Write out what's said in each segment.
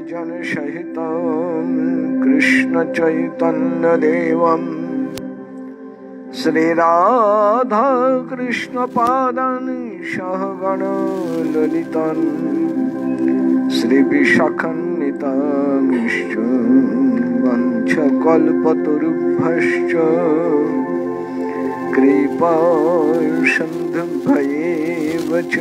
जन सहितं कृष्ण चैतन्य देवं श्री राधा कृष्ण पादान् सहगण ललितं श्री विशाखान्वितांश्च वंशकल्पतरुभ्यश्च कृपा सिन्धुभ्येव च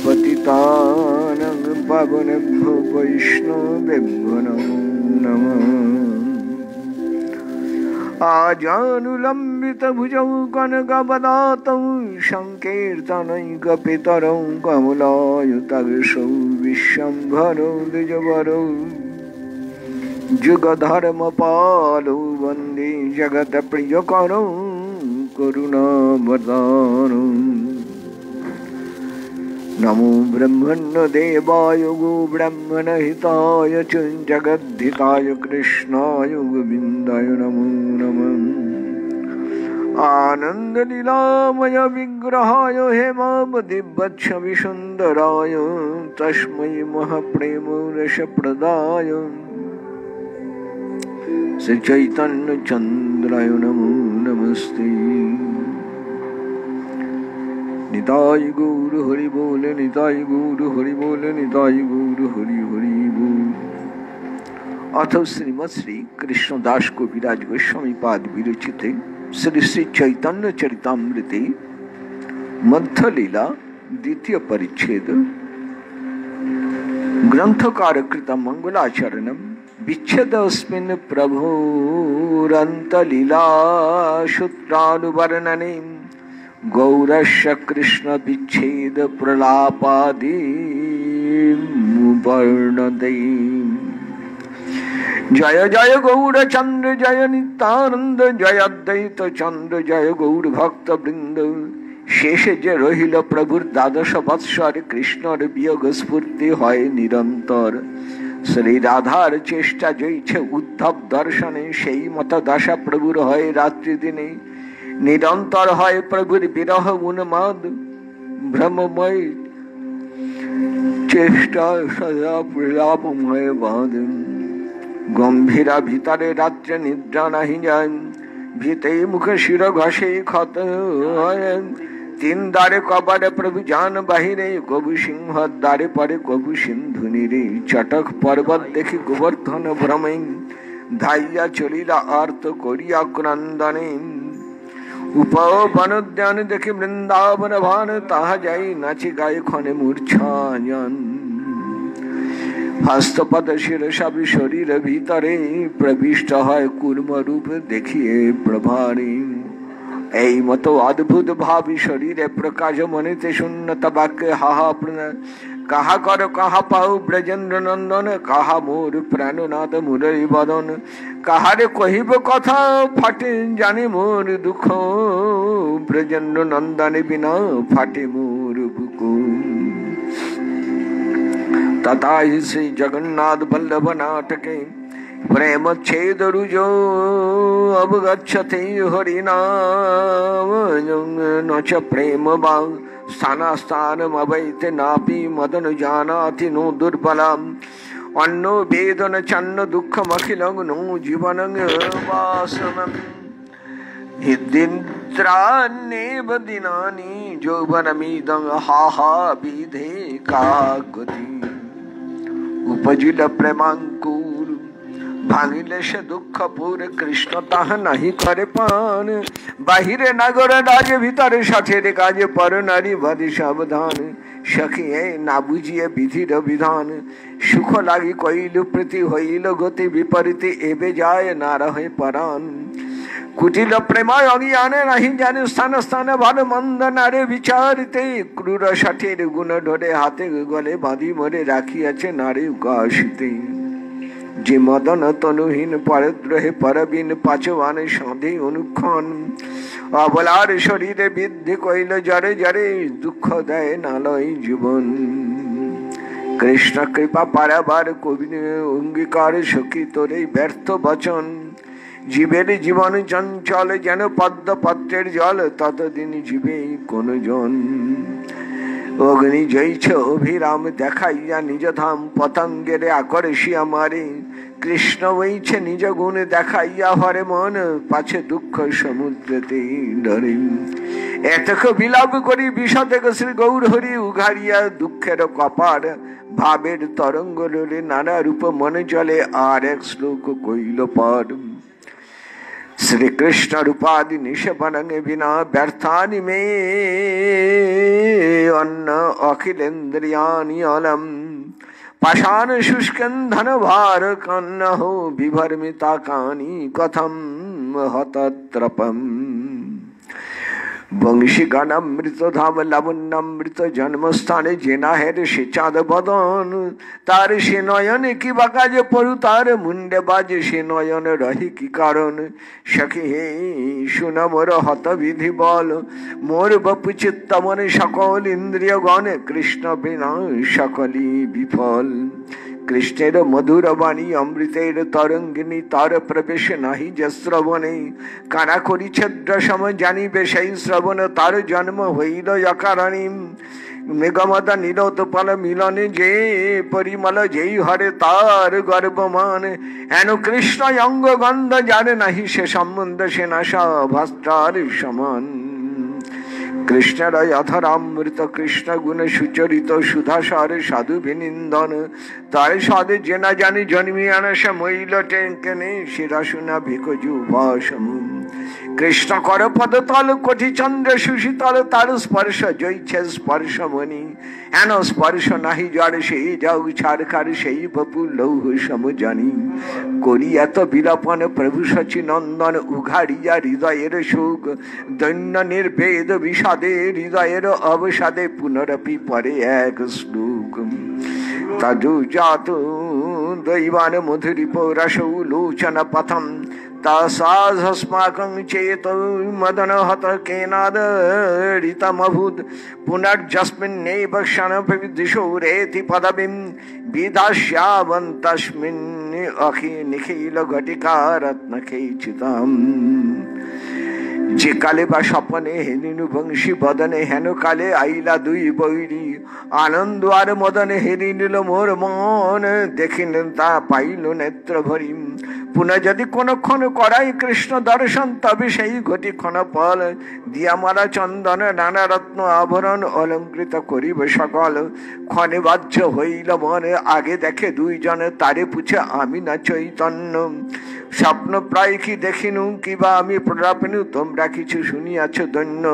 पतितानां पावनेभ्यो वैष्णवेभ्यो नमो नमः। आजानुलम्बितभुजौ कनकवदातौ संकीर्तनैकपितरौ कमलायुताक्षौ विश्वम्भरौ द्विजवरौ जुगधर्मपालौ वन्दे जगत्प्रियकरौ करुणावतारौ। नमो ब्रह्मण्य देवाय गो ब्रह्मणहिताय च जगद्धिताय कृष्णाय गोविन्दाय नमो नमः। आनन्दलीलामय विग्रहाय हेमावतिवक्षविसुन्दराय तस्मै महाप्रेमरसप्रदाय श्रीचैतन्यचन्द्राय नमो नमस्ते। निताय गौर हरि बोल, निताय गौर हरि बोल, निताय गौर हरि हरि बोल। अथ श्रीमद् श्री कृष्णदास कविराज गोस्वामी पाद विरचिते श्री श्री चैतन्य चरितामृते मध्य लीला द्वितीय परिच्छेद ग्रंथकार कृत मंगलाचरणम विच्छेदस्मिन् प्रभोरंत लीला सूत्रानुवर्णने गौरस्य कृष्ण विच्छेद प्रलापादि वर्णते। जय जय गौर चंद्र जय नित्यानंद जय अद्वैत चंद्र जय गौर भक्त वृंद। शेष जे रहिल प्रभुर द्वादश वत्सर कृष्णर वियोग स्फूर्ति হয় निरंतर। श्री राधार चेष्टा जयছে उद्धव दर्शने সেই মত দশা প্রভুর হয় রাত্রি দিনে। निरंतर है प्रभुर विरह उन्माद भ्रममय चेष्टा सदा प्रलापमय बाध। गंभीरा भीतरे रात्रि निद्रा नहीं जाए भीते मुख शिर घसे क्षत तीन द्वारे कबारे प्रभु जान बाहिरे कबु सिंह द्वारे परे कबु सिंधु नीरे। चटक पर्वत देखी गोवर्धन भ्रमे धाइया चलिला आर्त करिया क्रंदने। उपवनोद्यान देखी वृंदावन भान ताहा जाई नाची गाय खने मूर्छायन। हस्तपद शिरसा शरीर भीतरे प्रविष्ट है कूर्म रूप देखिए प्रभारी। এই মতো অদ্ভুত ভাবি শরীরে প্রকাশ মনেতে শূন্যত বাক্যে হাহা কাহা কর কাহা পাও ব্রজেন্দ্র নন্দন কাহা মোর প্রাণনাথ মুরলী বদন। কাহারে কহিব কথা ফাটে জানি মোর দুঃখ ব্রজেন্দ্র নন্দনে বিনা ফাটে মোর বুক। तथा ही श्री जगन्नाथ बल्लभ नाटके प्रेम छेद रुजो अवगच्छते हरिनाम न च प्रेम बां स्थानास्थानमवैते नापि मदन जानाति नो दुर्बलम्। अन्नो वेदन चन्न दुःखमखिलं नो जीवनं वासनम्। हिद्दिन्द्रान्येव दिनानि यौवनमिदं हाहा विधे का गति। उपजिल प्रेमांकुर भांगिले से दुख पूर कृष्ण ताह नहीं करे पान। बाहिरे नगर राज भीतर साथेर काज पर नारी बधि सावधान। सखिए ना बुझिए विधिर विधान सुख লাগি কইল প্রীতি হইল গতি বিপরীতে এবে যায় না রহে পরাণ। কুটিল প্রেমায় অজ্ঞানে নাহি জানে স্থান স্থানে ভালো মন্দ নারে বিচারিতে ক্রূর ষাঠের গুণ ধরে হাতে গলে বাঁধি মরে রাখিয়াছে নারী উকাশিতে। যে মদন তনুহীন পরদ্রহে পরবিন পাচবানে সাধে অনুক্ষণ। অবলার শরীরে বৃদ্ধি কইল জরে জরে দুঃখ দেয় নালয় জীবন। কৃষ্ণ কৃপা পারাবার কবি অঙ্গীকার সখী তোরে ব্যর্থ বচন। জীবের জীবন চঞ্চল যেন পদ্ম পত্রের জল ততদিন জীবে কোন জন। অগ্নি জয়ছে অভিরাম দেখাইয়া নিজ ধাম পতঙ্গের আকর্ষিয়া মারে কৃষ্ণ বইছে নিজ গুণ দেখাইয়া হরে মন পাছে দুঃখ সমুদ্রেতে ডরে এতক বিলাপ করি বিষদেক শ্রী গৌর হরি উঘাড়িয়া দুঃখের কপার ভাবের তরঙ্গ লড়ে নানা রূপ মনে চলে আর এক শ্লোক কইল পর श्री कृष्ण रूपादि निशपनंगे बिना व्यर्थानि मे अन्न अखिलेन्द्रियाणि अलम पाषाण शुष्कं धन भार कन्न हो विभर्मिता कानि कथम हतत्रपम बंशी गानामृत धाम लावण्यामृत जन्मस्थाने जेना हेर से चाँद बदन तार से नयन की बाकाज पड़ु तार मुंडे बाज से नयन रही की कारण सखी हे सुन मोर हत विधि बल मोर बपु चित्त मन सकल इंद्रिय गण कृष्ण बिना सकली विफल कृष्णेर मधुर वाणी अमृतेर तरंगिनी तार प्रवेश नाही जे श्रवणे काना करी छद्र सम जानिबे सेई श्रवण तार जन्म हईल अकारणी मेघमद नीलोत्पल मिलने जे परिमल जेई हरे तार गर्भमान हेन कृष्ण अंग गंध जाने नहीं से संबंध से नशा भस्त्रार समान कृष्ण अधरामृत कृष्ण गुण सुचरित सुधासार साधु विनिंदन तार साधे जेना जानी जन्मियान से मैल टेंकने शिरा सुना भिकजु भाषम कृष्ण कर पद तल कोटि चंद्र सुशीतल तार स्पर्श जयछे स्पर्श मणि एन स्पर्श नाही जड़ से जाऊ छाड़खार से बपु लौह सम जानी करी एत विलापन प्रभु सचि नंदन उघाड़िया हृदयर शोक दैन्य निर्भेद विषादे हृदयर अवसादे पुनरपि परे एक श्लोक तजु जातु दैवान मधुरिप रसौ लोचन पथम तासास्माकं चेत मदन हत केनादरितमभूत पुनर्जस्मिन्नेव क्षणविदिशो रेति पदवीं विधास्यावन्तस्मिन् अखि निखिल घटिका रत्नखेचिताम् जे काले बा सपने हेरिनु बंशी बदने हेन काले आईला दुई बैरी आनंद आर मदने हेरि निल मोर मन देखिलेन ता पाइल नेत्र भरी पुनः यदि कोनो क्षण कराई कृष्ण दर्शन तबे सेई घटी क्षण पल दिया माला चंदन नाना रत्न आभरण अलंकृत करिब सकल क्षणे बाध्य हईल मन आगे देखे दुई जने तारे पूछे आमी ना चैतन्य स्वप्न प्राय कि देखिनु किबा आमी प्रलापिनु तोमरा किछु शुनियाछो धन्य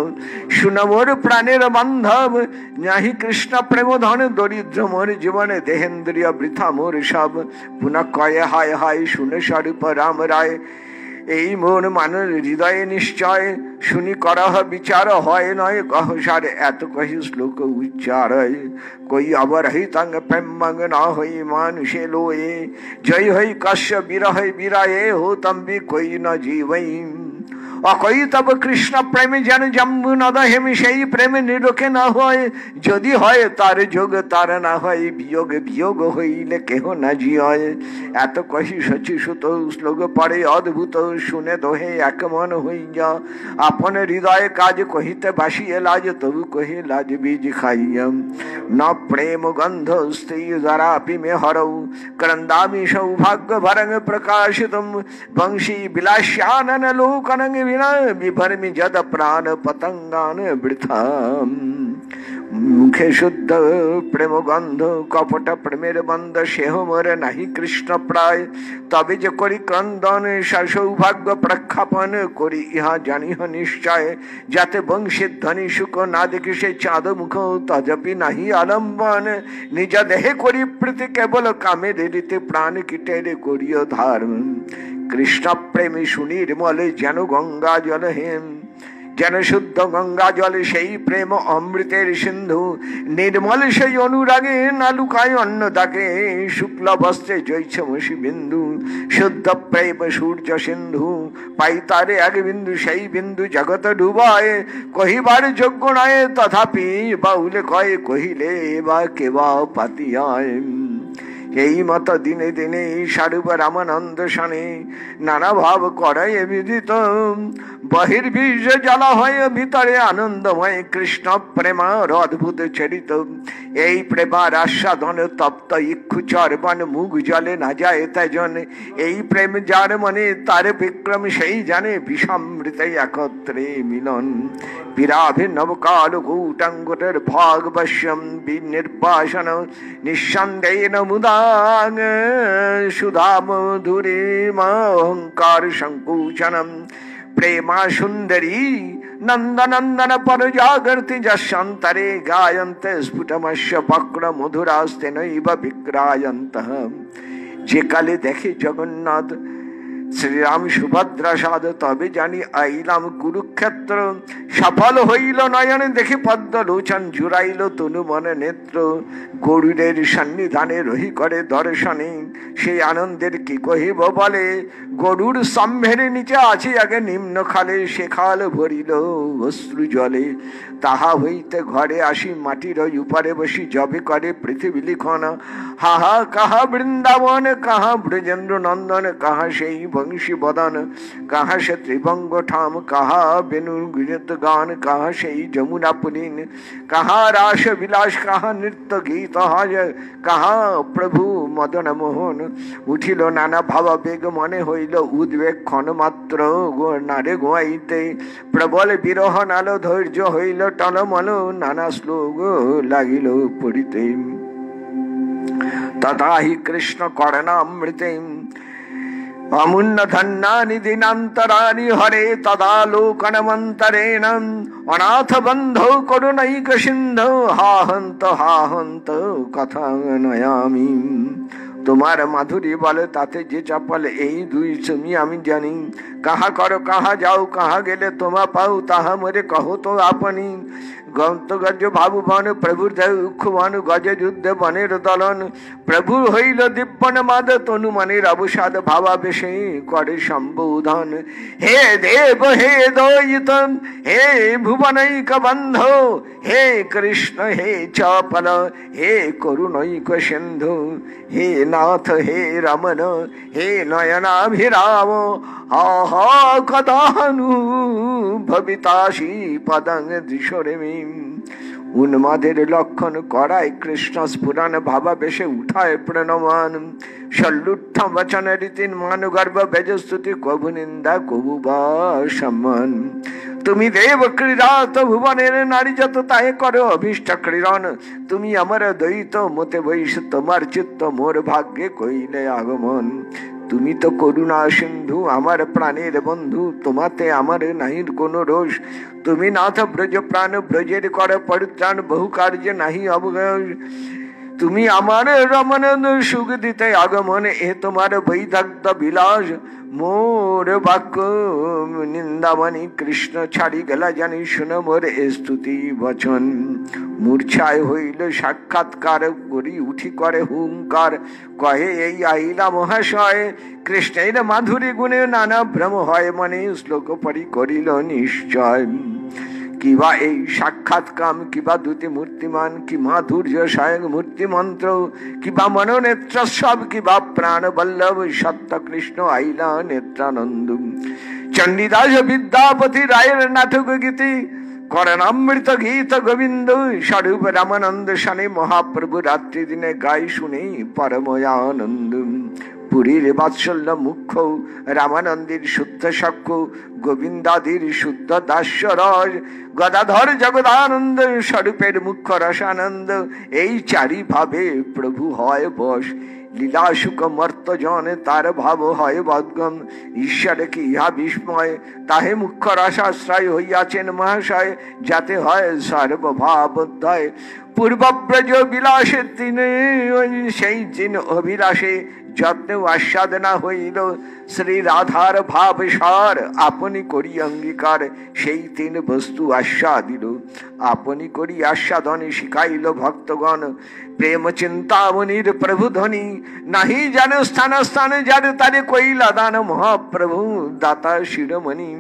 शुन मोर प्राणेर बान्धव नाहि कृष्ण प्रेम धन दरिद्र मोर जीवने देहेन्द्रिय वृथा मोर सब पुनः कये हाय हाय शुने स्वरूप राम राय এই মন মানর হৃদয়ে নিশ্চয় শুনি করহ বিচার হয় নয় গহসার এত কহি শ্লোক উচ্চারয় কই আবার হি তঙ্গ প্রেম মঙ্গ না হই মানুষে লোয়ে জয় হই কশ্য বিরহ বিরায়ে হো তম্বি কই ন জীবই অকই তব কৃষ্ণ প্রেমে যেন জম্বু নদ হেমি সেই প্রেমে নিরোখে না হয় যদি হয় তার যোগ তার না হয় বিয়োগ বিয়োগ হইলে কেহ না জিয় এত কহি সচি সুত শ্লোক পড়ে অদ্ভুত শুনে দোহে এক মন হইয়া আপন হৃদয় কাজ কহিতে বাসিয়ে লাজ তবু কহি লাজ বীজ খাইয়া ন প্রেম গন্ধ স্ত্রী জরাপি মে হরৌ ক্রন্দামি সৌভাগ্য ভরং প্রকাশিতম বংশী বিলাস্যানন লোকনং विभर्मि जद प्राण पतंगान वृथा मुखे शुद्ध प्रेम गंध कपट प्रेमेर बंध सेह मोरे नहीं कृष्ण प्राय तबे जे करी क्रंदन सौभाग्य प्रख्यापन करी इहा जानिह निश्चय जाते वंशी धनी सुख ना देखि से चाँद मुख तजपि नहीं आलम्बन निज देहे करी प्रीति केवल कामे रीते प्राण कीटेरे करियो धारण कृष्ण प्रेमी सुनिर्मले जेन गंगा जल हेम যেন শুদ্ধ গঙ্গা জলে সেই প্রেম অমৃতের সিন্ধু নির্মল সেই অনুরাগে না লুকায় অন্য তাকে শুক্ল বস্ত্রে জৈছমসি বিন্দু শুদ্ধ প্রেম সূর্য সিন্ধু পাই তারে এক বিন্দু সেই বিন্দু জগৎ ডুবায় কহিবার যোগ্য নয় তথাপি বাউলে কয় কহিলে বা কেবা পাতিয়ায় এই মত দিনে দিনে স্বরূপ রামানন্দ শানে নানা ভাব করায় বিদিত বহির্বীর্য জ্বালা হয় ভিতরে আনন্দময় কৃষ্ণ প্রেমার অদ্ভুত চরিত এই প্রেমার আস্বাদন তপ্ত ইক্ষু চর্বণ মুখ জলে না যায় তেজন এই প্রেম যার মনে তার বিক্রম সেই জানে বিষামৃত একত্রে মিলন বিরাভিনব কাল কূটাঙ্গের ভাগবশ্যম বিনির্বাসন নিঃসন্দেহেন মুদাং সুধা মধুরিমহংকার সংকুচনম प्रेमा सुंदरी नंदनंदन पर जागृति जशांतरे गायन्ते स्फुटमस्य वक्र मधुरास्ते नैव विक्रायन्तः जे काले देखे जगन्नाथ श्रीराम सुभद्रा साध तबे जानी आइलाम कुरुक्षेत्र सफल हईल नयन देखि पद्म लोचन जुड़ाइल तनु मन नेत्र गरुड़ेर सन्निधाने रही करे दर्शने से आनंदेर की कहिब बले गरुड़ स्तम्भेर नीचे आछि आगे निम्न खाले से खाल भरिल अश्रु जले ताहा हईते घरे आसि माटिर उपारे बसि जबे करे पृथ्वी लिखन हाहा कहा वृंदावन कहा ब्रजेन्द्र नंदन कहा सेई वंशी बदन कहा से त्रिभंग ठाम कहा बेनु गीत गान कहा से जमुना पुनीन कहा रास विलास कहा नृत्य गीत कहा प्रभु मदन मोहन उठिल नाना भाव बेग मने हईल उद्वेग क्षण मात्र नारे गोआईते प्रबल विरह नाल धैर्य हईल टलमल नाना श्लोक लागिल पड़िते तथा हि कृष्ण करणामृते अमुन्न धन्नानि दिनान्तराणि हरे तदालोकनमन्तरेण अनाथ बन्धौ करुणैक सिन्धौ हा हन्त कथा नयामि তোমার মাধুরী বলে তাতে যে চাপল এই দুই তুমি আমি জানি কাহা করো কাহা যাও কাহা গেলে তোমা পাও তাহা মোরে কহ তো আপনি গন্ত গজ ভাবু বন প্রভুর উক্ষুবন গজে যুদ্ধে বনের দলন প্রভু হইল দিব্যন মাদ তনু মনের অবসাদ ভাবাবেশে করে সম্বোধন হে দেব হে দয়িত হে ভুবনৈক বন্ধ হে কৃষ্ণ হে চপল হে করুণৈক সিন্ধু হে नाथ हे रमन हे नयनाभिराम आहा कदानुभवितासि पदं दिशोरेमि उन्मादेर लक्षण कराय कृष्ण स्फुरन भावावेशे उठाय प्रणमान सल्लुत्थ वचन रीतिन मान गर्भ बेजस्तुति कबु निंदा कबु बा सम्मान তুমি দেব ক্রীড়াত ভুবনের নারী যত তাই করো অভীষ্ট ক্রীড়ন তুমি আমার দ্বৈত মতে বৈশ তোমার চিত্ত মোর ভাগ্যে কইলে আগমন তুমি তো করুণা সিন্ধু আমার প্রাণের বন্ধু তোমাতে আমার নাহি কোনো রোষ তুমি নাথ ব্রজ প্রাণ ব্রজের কর পরিত্রাণ বহু কার্যে নাহি অবগয় তুমি আমার রমন সুখ দিতে আগমন এ তোমার বৈদগ্ধ বিলাস मोर बाक्य निंदामणि कृष्ण छाड़ी गला जानी सुन मोर स्तुति वचन मूर्छाय हईल साक्षात्कार करी उठी करे हुंकार कहे এই आइला महाशय कृष्णेर माधुरी गुणे नाना भ्रम হয় मने श्लोक परि करिल निश्चय किबा এই সাক্ষাৎ কাম কিবা দুতি মূর্তিমান কি মাধুর্য স্বয়ং মূর্তি মন্ত্র কিবা মনোনেত্র সব কিবা প্রাণ বল্লভ সত্য কৃষ্ণ আইলা নেত্রানন্দ চণ্ডীদাস বিদ্যাপতি রায়ের নাটক গীতি করেন অমৃত গীত গোবিন্দ স্বরূপ রামানন্দ শানে মহাপ্রভু রাত্রি দিনে গাই শুনে পরময়ানন্দ পুরীর বাৎসল্য মুখ্য রামানন্দের শুদ্ধ সখ্য গোবিন্দাদির শুদ্ধ দাস্য রস গদাধর জগদানন্দ স্বরূপের মুখ্য রসানন্দ এই চারি ভাবে প্রভু হয় বশ লীলা সুখ মর্ত জন তার ভাব হয় বদগম ঈশ্বর কি ইহা বিস্ময় তাহে মুখ্য রসাশ্রয় হইয়াছেন মহাশয় যাতে হয় সর্বভাবোদয় পূর্বব্রজ বিলাসে তিনি সেই দিন অভিলাষে যত্নে আস্বাদনা হইল শ্রী রাধার ভাব সার আপনি করি অঙ্গীকার সেই তিন বস্তু আস্বাদিল আপনি করি আস্বাদনে শিখাইল ভক্তগণ প্রেম চিন্তামণির প্রভু ধ্বনি নাহি যেন স্থান স্থানে যার তারে কইলা দান মহাপ্রভু দাতা শিরোমণি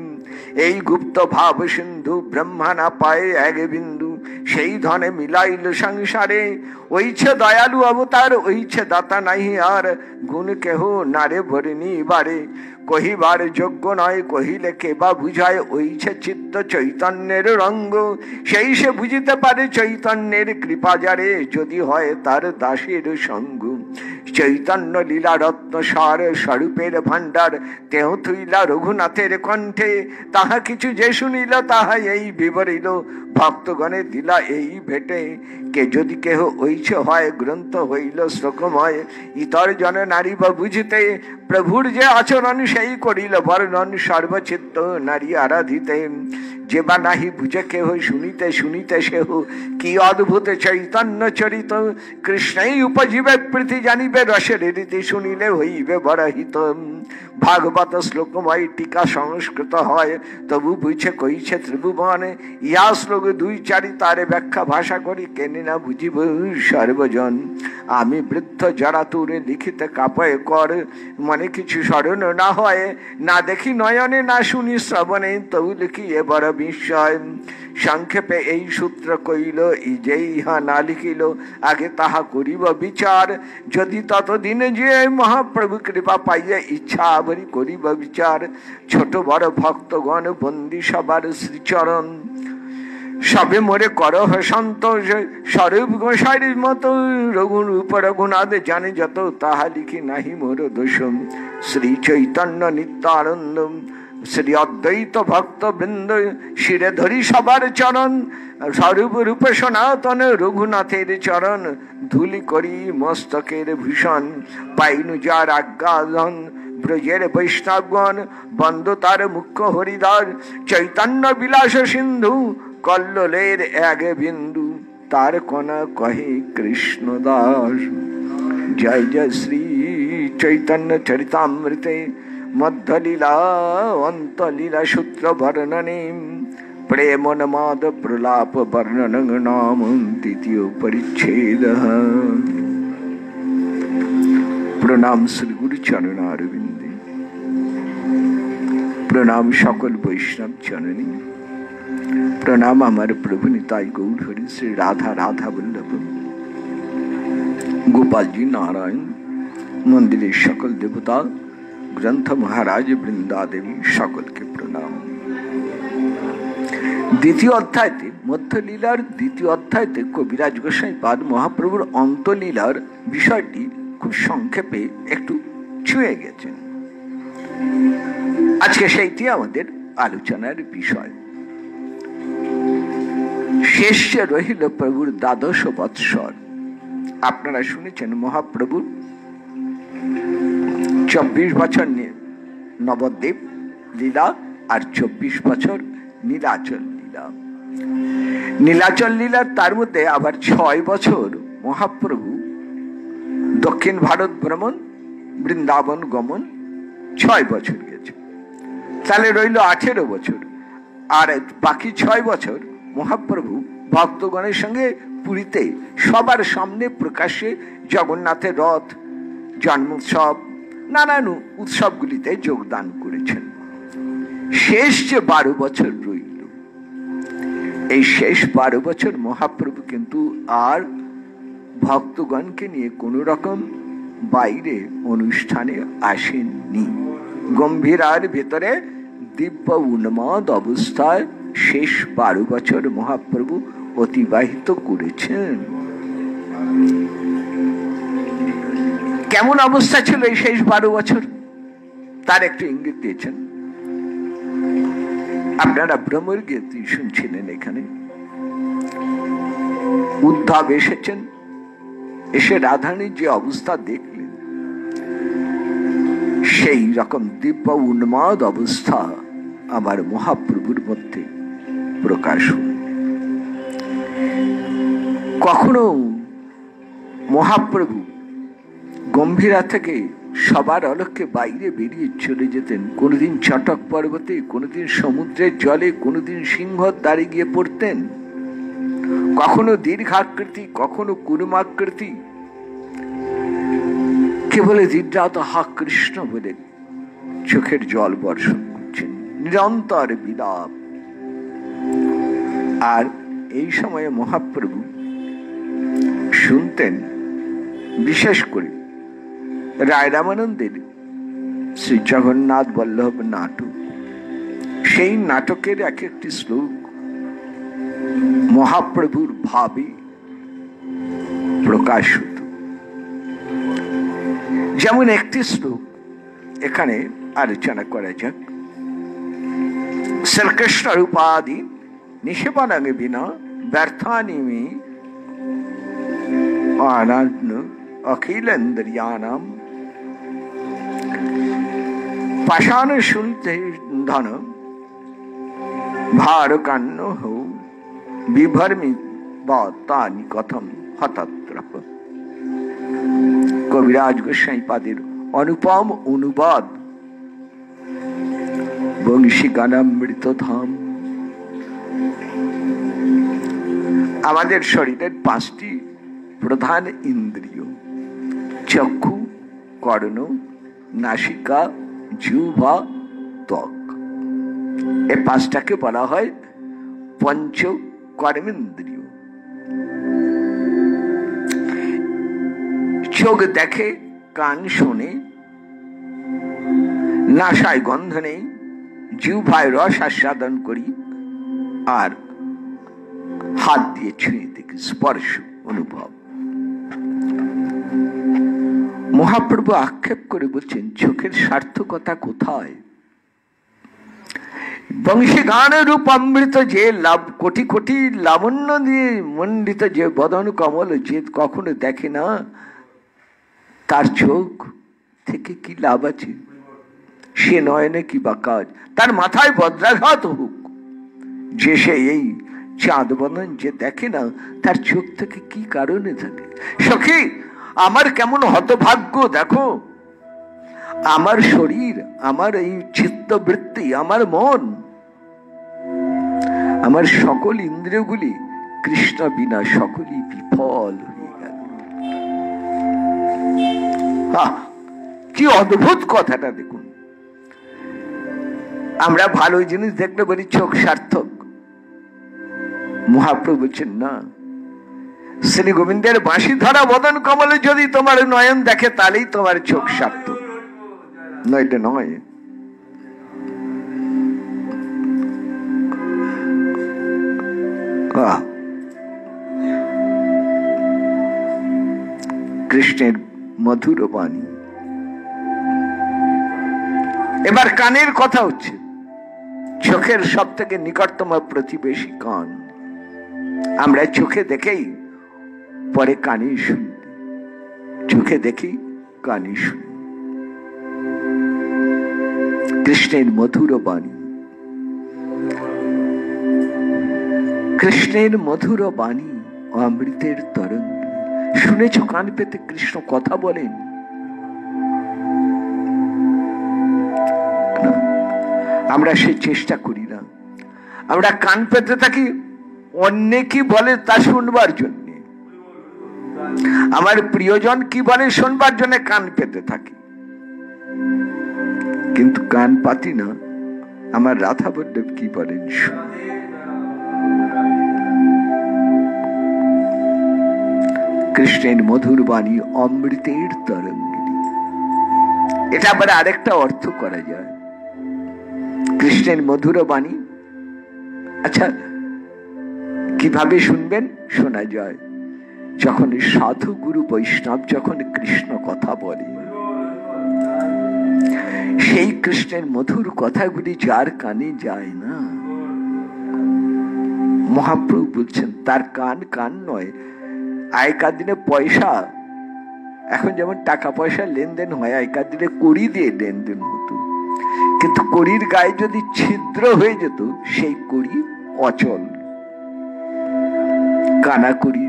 এই গুপ্ত ভাব সিন্ধু ব্রহ্মা না পায় এক বিন্দু সেই ধনে মিলাইল সংসারে। ওইছে দয়ালু অবতার, ওইছে দাতা নাহি আর, গুণ কেহ নারে ভরিনি বারে। কহিবার যোগ্য নয়, কহিলে কে বা বুঝায়, ওইছে চিত্ত চৈতন্যের রঙ্গ। সেই সে বুঝিতে পারে চৈতন্যের কৃপা যারে, যদি হয় তার দাসের সঙ্গ। চৈতন্য লীলা রত্ন সার, স্বরূপের ভাণ্ডার তেহ থুইলা রঘুনাথের কণ্ঠে। তাহা কিছু যে শুনিল, তাহা এই বিবরিল, ভক্তগণে দিলা এই ভেটে। কে যদি কেহ ঐছে হয়, গ্রন্থ হইল শ্লোকময়। ইতর জন নারী বা বুঝিতে, প্রভুর যে আচরণ সেই করিল বর্ণন। সর্বচিত্ত নারী আরাধিতে, যে বা নাহি বুঝে কেহ, শুনিতে শুনিতে সেহ কি অদ্ভুত চৈতন্য চরিত। কৃষ্ণই উপজীবে প্রীতি জানিবে, রসের রীতি শুনিলে হইবে বড়হিত। ভাগবত শ্লোকময় টিকা সংস্কৃত হয়, তবু বুঝে কইছে ত্রিভুবন। ইহা শ্লোক 2-4 তারে ব্যাখ্যা ভাষা করি, কেনে না বুঝিব সর্বজন। আমি বৃদ্ধ জরাতুরে লিখিতে কাপয় কর, মনে কিছু স্মরণ না হয়। না দেখি নয়নে, না শুনি শ্রবণে, তবু লিখি এ বড় বিস্ময়। সংক্ষেপে এই সূত্র কইল, যে ইহা না লিখিল, আগে তাহা করিব বিচার। যদি ততদিনে যে মহাপ্রভু কৃপা পাইয়া, ইচ্ছা আবরি করিব বিচার। ছোট বড় ভক্তগণ বন্দি সবার শ্রীচরণ, সবে মোরে করহ সন্তোষ। স্বরূপ গোসাইর মতো রঘুরূপ রঘুনাথ জানে যত, তাহা লিখি নাহি মোর দোষ। শ্রী চৈতন্য নিত্যানন্দ, শ্রী অদ্বৈত ভক্ত বৃন্দ, শিরে ধরি সবার চরণ। স্বরূপ রূপে সনাতন রঘুনাথের চরণ, ধুলি করি মস্তকের ভূষণ। পাইনু যার আজ্ঞাধন ব্রজের বৈষ্ণবগণ, বন্দ তার মুখ্য হরিদার। চৈতন্য বিলাস সিন্ধু, কল্লোলের এক বিন্দু, তার কণা কহে কৃষ্ণদাস। জয় জয় শ্রী চৈতন্য চরিতামৃতে, মধ্যলীলা অন্তলীলা সূত্র বর্ণনে। প্রেমোন্মাদ প্রলাপ বর্ণন নাম দ্বিতীয় পরিচ্ছেদ। প্রণাম শ্রী গুরু চরণারবিন্দে, প্রণাম সকল বৈষ্ণব জননী, প্রণাম আমার প্রভু নিতাই গৌর হরি শ্রী রাধা রাধা বল্লভ গোপালজি নারায়ণ, মন্দিরের সকল দেবতা, গ্রন্থ মহারাজ বৃন্দা দেবী, সকলকে প্রণাম। দ্বিতীয় অধ্যায়তে, মধ্যলীলার দ্বিতীয় অধ্যায়তে কবিরাজ গোসাই পাদ মহাপ্রভুর অন্তলীলার বিষয়টি খুব সংক্ষেপে একটু ছুঁয়ে গেছেন। আজকে সেইটি আমাদের আলোচনার বিষয়। শেষে রহিল প্রভুর 12 বৎসর। আপনারা শুনেছেন মহাপ্রভুর 24 বছর নবদ্বীপ লীলা আর 24 বছর নীলাচল লীলা। নীলাচল লীলার তার মধ্যে আবার 6 বছর মহাপ্রভু দক্ষিণ ভারত ভ্রমণ, বৃন্দাবন গমন, 6 বছর গেছে। তাহলে রইল 18 বছর। আর বাকি 6 বছর মহাপ্রভু ভক্তগণের সঙ্গে পুরীতে সবার সামনে প্রকাশ্যে জগন্নাথের রথ, জন্মোৎসব, নানান উৎসবগুলিতে যোগদান করেছেন। শেষ যে 12 বছর রইল, এই শেষ 12 বছর মহাপ্রভু কিন্তু আর ভক্তগণকে নিয়ে কোন রকম বাইরে অনুষ্ঠানে আসেননি। গম্ভীরার ভেতরে দিব্য উন্মাদ অবস্থায় শেষ 12 বছর মহাপ্রভু অতিবাহিত করেছেন। কেমন অবস্থা ছিল এই শেষ 12 বছর, তার একটু ইঙ্গিত দিয়েছেন। আপনারা ভ্রমর গীতি শুনছিলেন। এখানে উদ্ধব এসেছেন, এসে রাধারানীর যে অবস্থা দেখলেন, সেই রকম দিব্য উন্মাদ অবস্থা আমার মহাপ্রভুর মধ্যে প্রকাশ হল। কখনো মহাপ্রভু গম্ভীরা থেকে সবার অলক্ষ্যে বাইরে বেরিয়ে চলে যেতেন। কোনোদিন চটক পর্বতে, কোনোদিন সমুদ্রের জলে, কোনোদিন সিংহর দ্বারে গিয়ে পড়তেন। কখনো দীর্ঘাকৃতি, কখনো কুর্মাকৃতি, কেবল দীর্ঘাত হা কৃষ্ণ বলে চোখের জল বর্ষণ করছেন, নিরন্তর বিলাপ। আর এই সময়ে মহাপ্রভু শুনতেন বিশেষ করে রায় রামানন্দের শ্রী জগন্নাথ বল্লভ নাটক। সেই নাটকের এক একটি শ্লোক মহাপ্রভুর ভাবে প্রকাশ হতো। যেমন একটি শ্লোক এখানে আলোচনা করা যাক। শ্রীকৃষ্ণ রূপাদি নিষেবনাঙ্গে বিনা ব্যর্থানি মে আনন্দ অখিলেন্দ্রিয়ানাম পাষাণ শুনতে ধন ভারকান্ন হো বিভর্মি বাতানি কথম হতত্রপ। কবিরাজ গোসাই পাদের অনুপম অনুবাদ বংশী গানামৃত ধাম। আমাদের শরীরের 5টি প্রধান ইন্দ্রিয়, চক্ষু, কর্ণ, নাসিকা, জিহ্বা, ত্বক। এই 5টাকে বলা হয় পঞ্চ কর্মেন্দ্রিয়। চোখ দেখে, কান শোনে, নাসায় গন্ধ নেই, জিহ্বায় রস আস্বাদন করি, আর হাত দিয়ে ছুঁয়ে দেখি, স্পর্শ অনুভব। মহাপ্রভু আক্ষেপ করে বলছেন চোখের সার্থকতা কোথায়? বংশী গান রূপ অমৃত যে লাভ কোটি কোটি লাবণ্য দিয়ে মণ্ডিত যে বদন কমল যে কখনো দেখে না, তার চোখ থেকে কি লাভ আছে? সে নয়নে কি বা কাজ? তার মাথায় বজ্রাঘাত হোক, যে সে এই চাঁদ বদন যে দেখে না, তার চোখ থেকে কি কারণে থাকে? সখী, আমার কেমন হতভাগ্য দেখো। আমার শরীর, আমার এই চিত্তবৃত্তি, আমার মন, আমার সকল ইন্দ্রিয়গুলি কৃষ্ণ বিনা সকলই বিফল হয়ে গেল। কি অদ্ভুত কথাটা দেখুন। আমরা ভালো জিনিস দেখলে বলি চোখ সার্থক। মহাপ্রভু বলছেন না, শ্রী গোবিন্দের বাঁশি ধরা বদন কমলে যদি তোমার নয়ন দেখে তাহলেই তোমার চোখ সার্থক, নয়টা নয়। কৃষ্ণের মধুর বাণী। এবার কানের কথা হচ্ছে। চোখের সব থেকে নিকটতম প্রতিবেশী কান। আমরা চোখে দেখেই পরে কানে শুনি, চোখে দেখি কানে শুনি। কৃষ্ণের মধুর বাণী, কৃষ্ণের মধুর বাণী অমৃতের তরঙ্গ। শুনেছ কান পেতে কৃষ্ণ কথা বলেন? আমরা সে চেষ্টা করি না। আমরা কান পেতে থাকি অন্যে কি বলে তা শুনবার জন্য, আমার প্রিয়জন কি বলে শুনবার জন্য কান পেতে থাকি, কিন্তু কান পাতি না আমার রাধা বল্লভ কি বলেন শুনি। কৃষ্ণের মধুর বাণী অমৃতের তরঙ্গিনী। এটা আবার আরেকটা অর্থ করা যায়। কৃষ্ণের মধুর বাণী, আচ্ছা কিভাবে শুনবেন? শোনা যায় যখন সাধু গুরু বৈষ্ণব যখন কৃষ্ণ কথা বলে, সেই কৃষ্ণের মধুর কথাগুলি যার কানে যায় না, মহাপ্রভু বলছেন তার কান কান নয়। আগেকার দিনে পয়সা, এখন যেমন টাকা পয়সা লেনদেন হয়, আগেকার দিনে কড়ি দিয়ে লেনদেন হতো, কিন্তু কড়ির গায়ে যদি ছিদ্র হয়ে যেত সেই কড়ি অচল, কানা কড়ি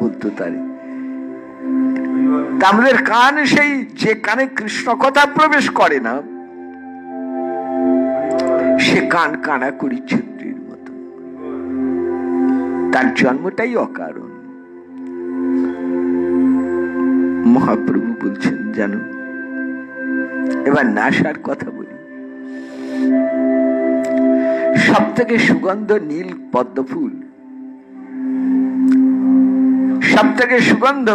বলতো তারে। আমাদের কান সেই যে কানে কৃষ্ণ কথা প্রবেশ করে না, সে কান কানা কড়ি ছিদ্রের মতো। তার জন্মটাই অকারণ। মহাপ্রভু বলছেন জানো, এবার নাসার কথা বলি। সব থেকে সুগন্ধ নীল পদ্ম ফুল সব থেকে সুগন্ধ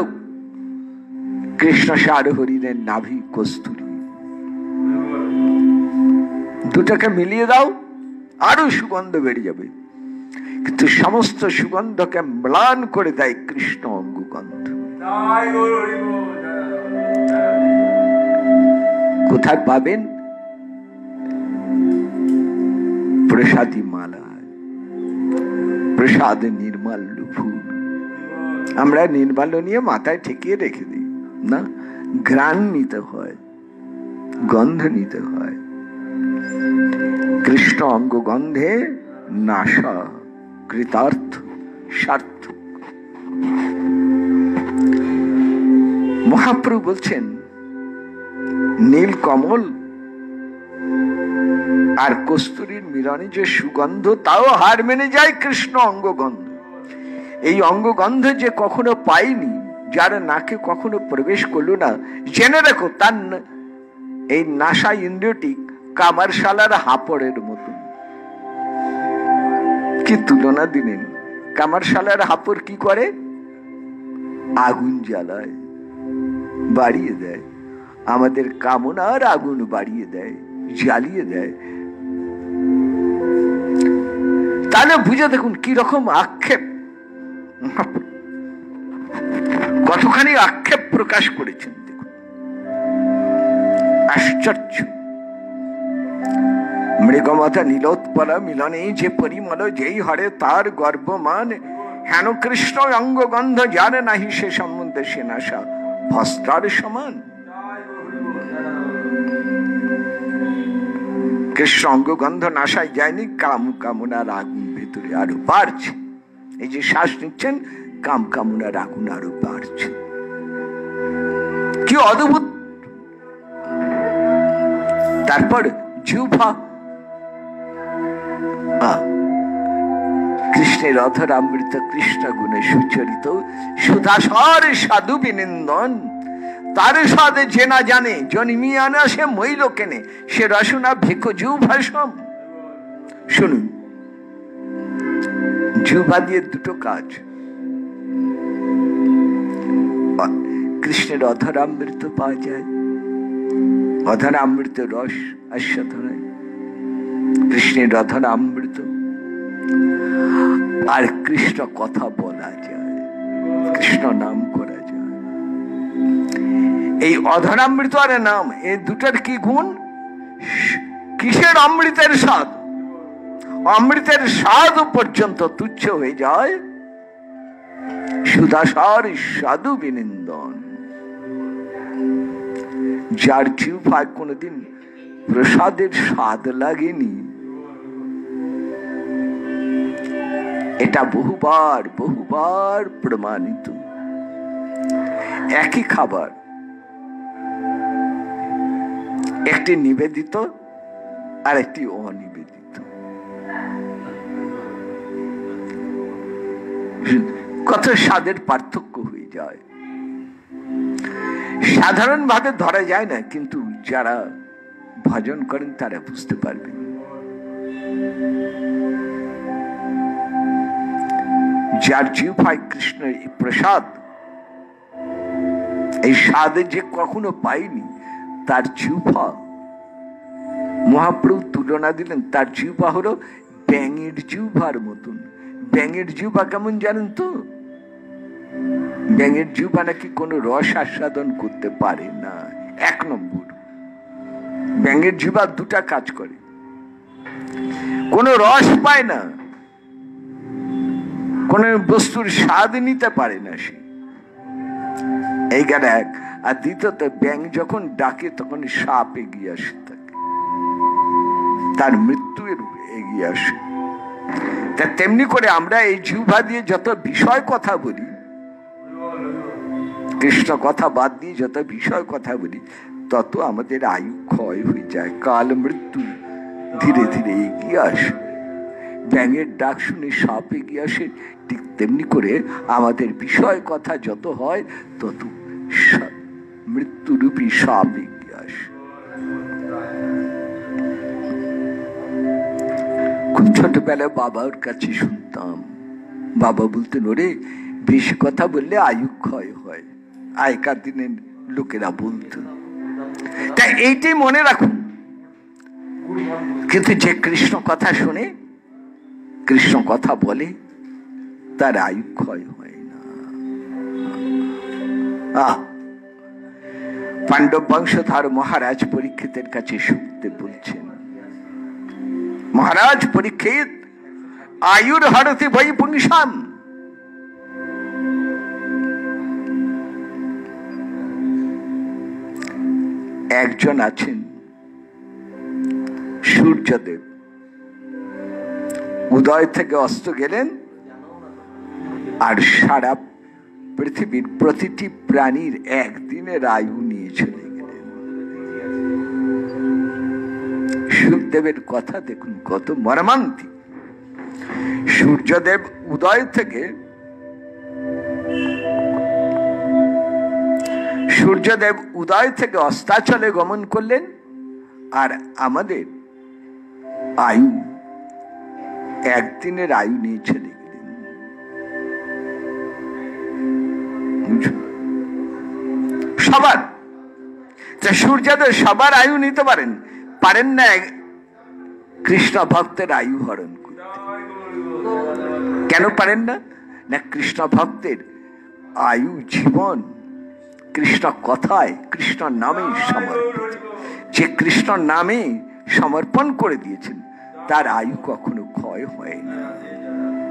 কৃষ্ণ সার হরিণের নাভি কস্তুরী, দুটাকে মিলিয়ে দাও আরো সুগন্ধ বেড়ে যাবে। কিন্তু সমস্ত সুগন্ধকে ম্লান করে দেয় কৃষ্ণ অঙ্গগন্ধ। কোথায় পাবেন? প্রসাদী মালা, প্রসাদ নির্মাল্য ফুল। আমরা নির্মাল্য নিয়ে মাথায় ঠেকিয়ে রেখে দিই না, ঘ্রাণ নিতে হয়, গন্ধ নিতে হয়। কৃষ্ণ অঙ্গগন্ধে নাশা কৃতার্থ সার্থক। মহাপ্রভু বলছেন নীল কমল আর কস্তুরীর মিলনে যে সুগন্ধ, তাও হার মেনে যায় কৃষ্ণ অঙ্গগন্ধ। এই অঙ্গগন্ধ যে কখনো পাইনি, যার নাকে কখনো প্রবেশ করলো না, জেনে রাখো তার এই নাসা ইন্দ্রিয়টি কামারশালার হাপড়ের মতো। কি তুলনা দিলেন! কামারশালার হাপড় কি করে? আগুন জ্বালায়, বাড়িয়ে দেয়, আমাদের কামনার আগুন বাড়িয়ে দেয়, জ্বালিয়ে দেয়। তাহলে বুঝে দেখুন কি রকম আক্ষেপ, কতখানি আক্ষেপ প্রকাশ করেছেন। দেখুন আশ্চর্য। মৃগমাতা নীলোৎপলা মিলনে যে পরিমল যেই হরে তার গর্বমান, হেন কৃষ্ণ অঙ্গগন্ধ যার নাহি সে সম্বন্ধে সে নাশা ভস্তার সমান। কৃষ্ণ অঙ্গগন্ধ নাশায় যায়নি, কাম কামনার আগুন ভেতরে আরো বাড়ছে। এই যে শ্বাস নিচ্ছেন, কাম কামনার আগুন আরো বাড়ছে। কি অদ্ভুত! তারপর জিহ্বা, কৃষ্ণের অধর অমৃত কৃষ্ণ গুণে সুচরিত, সুধাসর সাধু বিনিন্দন। তার সাথে যে না জানে জন্মিয়া না সে মইল কেনে, সে রসনা ভেক জিহ্বাসম। শুনুন, জিহ্বা দিয়ে দুটো কাজ। কৃষ্ণের অধর অমৃত পাওয়া যায়, অধর অমৃত রস আস্বাদনায়, কৃষ্ণের অধর অমৃত। আর কৃষ্ণ কথা বলা যায়, কৃষ্ণ নাম করা যায়। এই অধর অমৃত আর নাম, এই দুটার কি গুণ? কিসের অমৃতের স্বাদ? অমৃতের স্বাদ পর্যন্ত তুচ্ছ হয়ে যায় সুধাসার সাধু বিনিন্দন। যার জিহ্বায় কোনদিন প্রসাদের স্বাদ লাগেনি, এটা বহুবার বহুবার প্রমাণিত। একই খাবার, একটি নিবেদিত আর একটি অনিবেদিত, কত স্বাদের পার্থক্য হয়ে যায়। সাধারণভাবে ধরা যায় না, কিন্তু যারা ভজন করেন তারা বুঝতে পারবেন। যার জিহ্বায় কৃষ্ণের এই প্রসাদ, এই স্বাদে যে কখনো পাইনি, তার জিহ্বা, মহাপ্রভু তুলনা দিলেন, তার জিহ্বা হলো ব্যাঙের জিহ্বার মতন। ব্যাঙের জিহ্বা কেমন জানেন তো? ব্যাঙের জিহ্বা নাকি কোনো রস আস্বাদন করতে পারে না। এক নম্বর, ব্যাঙের জিহ্বা দুটা কাজ করে, কোনো রস পায় না, কোন বস্তুর স্বাদ নিতে পারে না সে। এইখানে এক। আর দ্বিতীয়ত, ব্যাঙ যখন ডাকে তখন সাপ এগিয়ে আসে, তার মৃত্যু এগিয়ে আসে। তা তেমনি করে আমরা এই জিহ্বা দিয়ে যত বিষয় কথা বলি, কৃষ্ণ কথা বাদ দিয়ে যত বিষয় কথা বলি, তত আমাদের আয়ু ক্ষয় হয়ে যায়, কাল মৃত্যু ধীরে ধীরে এগিয়ে আসে। ব্যাঙের ডাক শুনে সাপ এগিয়ে আসে, ঠিক তেমনি করে আমাদের বিষয় কথা যত হয় তত মৃত্যুরূপী সাপ এগিয়ে আসে। খুব ছোটবেলায় বাবার কাছে শুনতাম, বাবা বলতেন, ওরে বেশি কথা বললে আয়ু ক্ষয় হয়, আগেকার দিনের লোকেরা বলতো। তাই এইটাই মনে রাখুন। কিন্তু যে কৃষ্ণ কথা শুনে, কৃষ্ণ কথা বলে, তার আয়ু ক্ষয় হয় না। পাণ্ডব বংশধর মহারাজ পরীক্ষিতের কাছে শুকদেব বলছেন, মহারাজ পরীক্ষিত, আয়ুর হরতি বৈ পুংসাম। একজন আছেন সূর্যদেব, উদয় থেকে অস্ত গেলেন, আর সারা পৃথিবীর প্রতিটি প্রাণীর একদিনের আয়ু নিয়ে চলে গেলেন। সূর্যদেবের কথা দেখুন কত মর্মান্তিক। সূর্যদেব উদয় থেকে অস্তাচলে গমন করলেন, আর আমাদের আয়ু একদিনের আয়ু নিয়ে চলে গেলেন। সবার সূর্যদেব সবার আয়ু নিতে পারেন না, কৃষ্ণ ভক্তের আয়ু হরণ করতে। কেন পারেন না? না, কৃষ্ণ ভক্তের আয়ু জীবন কৃষ্ণ কথায়, কৃষ্ণ নামে সমর্পিত। যে কৃষ্ণ নামে সমর্পণ করে দিয়েছেন, তার আয়ু কখনো ক্ষয় হয় না,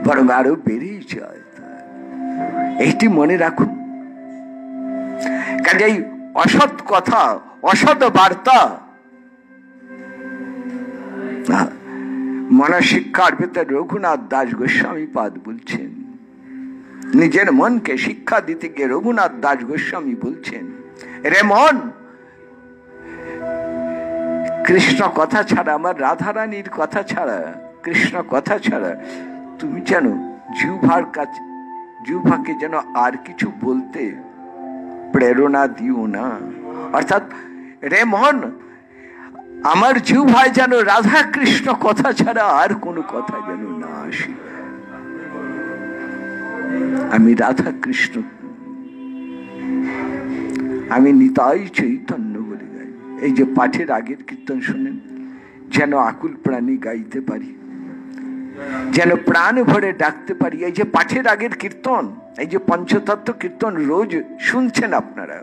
বরং আরো বেড়েই যায়। এইটি মনে রাখুন। কাজেই অসৎ কথা, অসৎ বার্তা, মনশিক্ষার ভিতরে রঘুনাথ দাস গোস্বামী পাদ বলছেন, নিজের মনকে শিক্ষা দিতে গিয়ে রঘুনাথ দাস গোস্বামী বলছেন, রে মন, কৃষ্ণ কথা ছাড়া, আমার রাধারানীর কথা ছাড়া, কৃষ্ণ কথা ছাড়া তুমি যেন জিহ্বাকে যেন আর কিছু বলতে প্রেরণা দিও না। অর্থাৎ রে মন, আমার জিহ্বায় যেন রাধা কৃষ্ণ কথা ছাড়া আর কোনো কথা যেন না আসে। আমি রাধা কৃষ্ণ, আমি নিতাই চৈতন্য বলে গাই। এই যে পাঠের আগের কীর্তন শুনেন, যেন আকুল প্রাণী গাইতে পারি, যেন প্রাণ ভরে ডাকতে পারি। এই যে পাঠের আগের কীর্তন, এই যে পঞ্চতত্ত্ব কীর্তন রোজ শুনছেন আপনারা,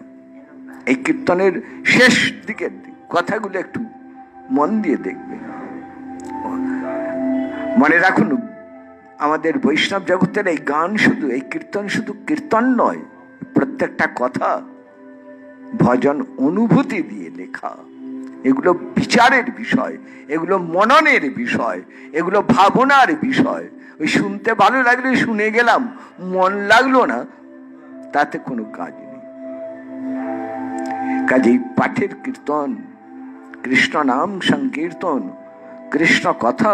এই কীর্তনের শেষ দিকের কথাগুলো একটু মন দিয়ে দেখবেন। মনে রাখুন, আমাদের বৈষ্ণব জগতের এই গান শুধু, এই কীর্তন শুধু কীর্তন নয়, প্রত্যেকটা কথা ভজন অনুভূতি দিয়ে লেখা। এগুলো বিচারের বিষয়, এগুলো মননের বিষয়, এগুলো ভাবনার বিষয়। ওই শুনতে ভালো লাগলে শুনে গেলাম, মন লাগলো না, তাতে কোনো কাজ নেই। কাজেই পাঠের কীর্তন, কৃষ্ণ নাম সংকীর্তন, কৃষ্ণ কথা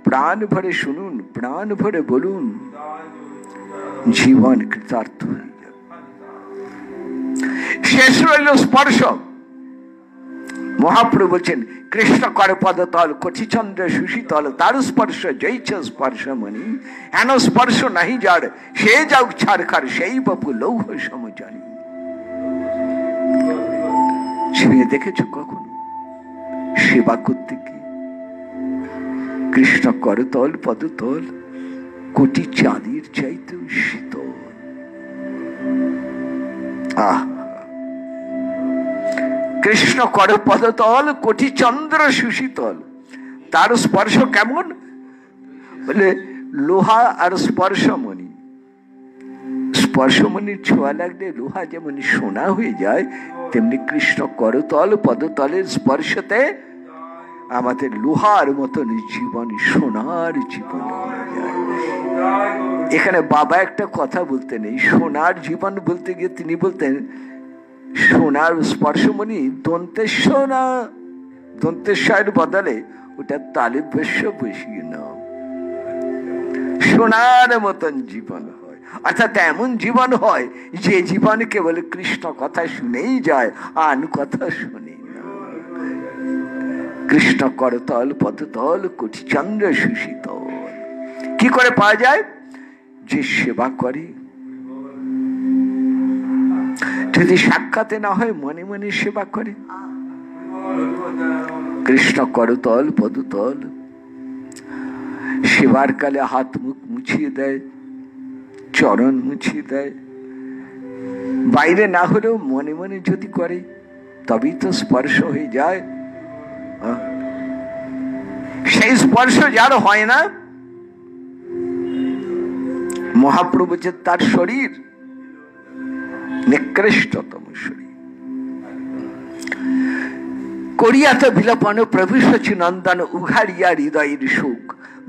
প্রাণ ভরে শুনুন, প্রাণ ভরে বলুন, জীবন কৃতার্থ হয়ে যাবে। শেষ রইল স্পর্শ। মহাপ্রভু বলছেন, কৃষ্ণ কর পদতল কঠিচন্দ্র সুশীতল, তার স্পর্শ জৈছ স্পর্শমণি, হেন স্পর্শ নাহি যার, সে যাও ছাড়খার, সেই বাপু লৌহ সমজানি। ছুঁয়ে দেখেছো কখনো সেবা করতে গিয়ে? কৃষ্ণ করতল পদতল কোটি চাঁদির চাইতে শীতল। কৃষ্ণ কর পদতল কোটি চন্দ্র সুশীতল, তার স্পর্শ কেমন? বলে লোহা আর স্পর্শমণি। স্পর্শমণির ছোঁয়া লাগলে লোহা যেমন সোনা হয়ে যায়, তেমনি কৃষ্ণ করতল পদতলের স্পর্শতে আমাদের লোহার মতন জীবন, সোনার জীবন হয়ে যায়। এখানে বাবা একটা কথা বলতেন, এই সোনার জীবন বলতে গিয়ে তিনি বলতেন, সোনার স্পর্শমণি দন্তেশ্বর না, দন্তেশ্বরের বদলে ওটা তালিবেশ্য বসিয়ে নাও, সোনার মতন জীবন হয়। অর্থাৎ এমন জীবন হয় যে জীবন কেবল কৃষ্ণ কথা শুনেই যায়, আন কথা শুনে না। কৃষ্ণ করতল পদতল কোটি চন্দ্র সুশীতল। কি করে পাওয়া যায়? যে সেবা করে, যদি সাক্ষাতে না হয় মনে মনে সেবা করে। কৃষ্ণ করতল পদতল, সেবার কালে হাত মুখ মুছিয়ে দেয়, চরণ মুছিয়ে দেয়। বাইরে না হলেও মনে মনে যদি করে তবেই তো স্পর্শ হয়ে যায়। সেই স্পর্শ যার হয় না, মহাপ্রভু যে তার শরীর নিকৃষ্টতম শরীর। করিয়াতে বিলপন প্রভু সচি নন্দন, উঘাড়িয়া হৃদয়ের সুখ,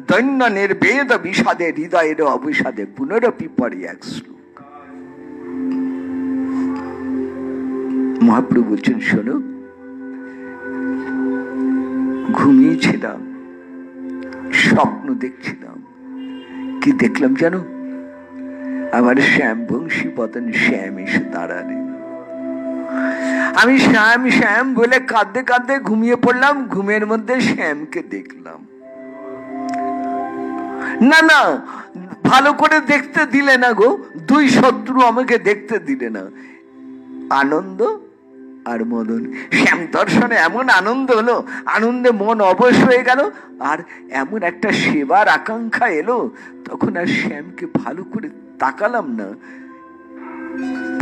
দৈন্য নির্বেদ বিষাদে হৃদয়ের অবিষাদে, পুনরপি পরে এক শ্লোক। মহাপ্রভু বলছেন, শোনো, ঘুমিয়েছিলাম, স্বপ্ন দেখছিলাম। কি দেখলাম জানো? আমার শ্যাম বংশী বদন শ্যাম এসে দাঁড়ালেন। আমি শ্যাম শ্যাম বলে কাঁদতে কাঁদতে ঘুমিয়ে পড়লাম। ঘুমের মধ্যে শ্যামকে দেখলাম। না না, ভালো করে দেখতে দিলে না গো, দুই শত্রু আমাকে দেখতে দিলে না। আনন্দ আর মদন, শ্যাম দর্শনে এমন আনন্দ হলো, আনন্দে মন অবশ হয়ে গেল। আর এমন একটা সেবার আকাঙ্ক্ষা এলো, তখন আর শ্যামকে ভালো করে তাকালাম না,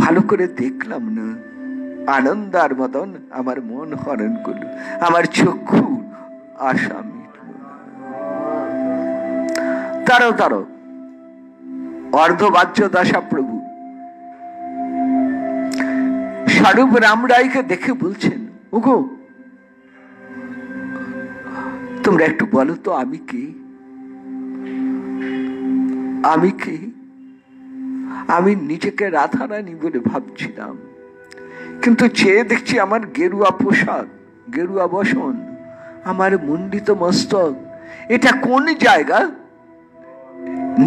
ভালো করে দেখলাম না। আনন্দ আর মদন আমার মন হরণ করলো, আমার চক্ষু আশা মিটল না। তারও তারও অর্ধবাচ্য দশা প্রভু স্বরূপ রামরায়কে দেখে বলছেন, ওগো তোমরা একটু বলো তো আমি কে? আমি কে? আমি নিজেকে রাধারানী বলে ভাবছিলাম, কিন্তু চেয়ে দেখছি আমার গেরুয়া পোশাক, গেরুয়া বসন, আমার মুন্ডিত মস্তক। এটা কোন জায়গা?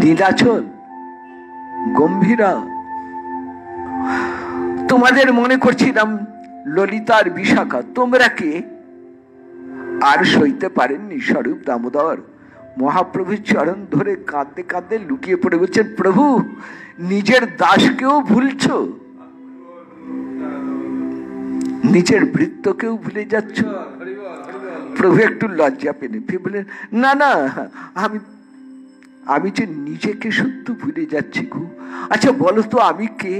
নীলাচল, গম্ভীরা। তোমাদের মনে করছিলাম ললিতার বিশাখা। তোমরা কে? আর সইতে পারেননি স্বরূপ দামোদর মহাপ্রভুর চরণ ধরে কাঁদতে কাঁদতে লুকিয়ে পড়ে বলছেন, প্রভু নিজের দাসকেও ভুলছ, নিজের বৃত্তকেও ভুলে যাচ্ছ। প্রভু একটু লজ্জা পেলেন, বললেন, না না, আমি যে নিজেকে সত্য ভুলে যাচ্ছি গো। আচ্ছা বলো তো আমি কে?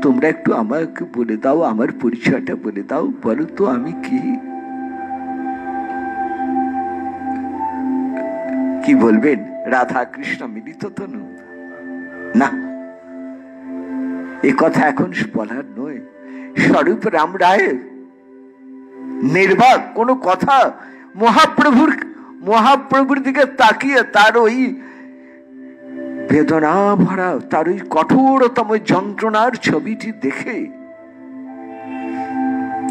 তোমরা একটু আমাকে বলে দাও, আমার পরিচয়টা বলে দাও, বলো তো আমি কে? কি বলবেন? রাধা কৃষ্ণ মিলিত তনু? না, এ কথা এখন বলার নয়। স্বরূপ রামরায় নির্বাক কোনো কথা মহাপ্রভুর দিকে তাকিয়ে তার ওই বেদনা ভরা, তার ওই কঠোরতম যন্ত্রণার ছবিটি দেখে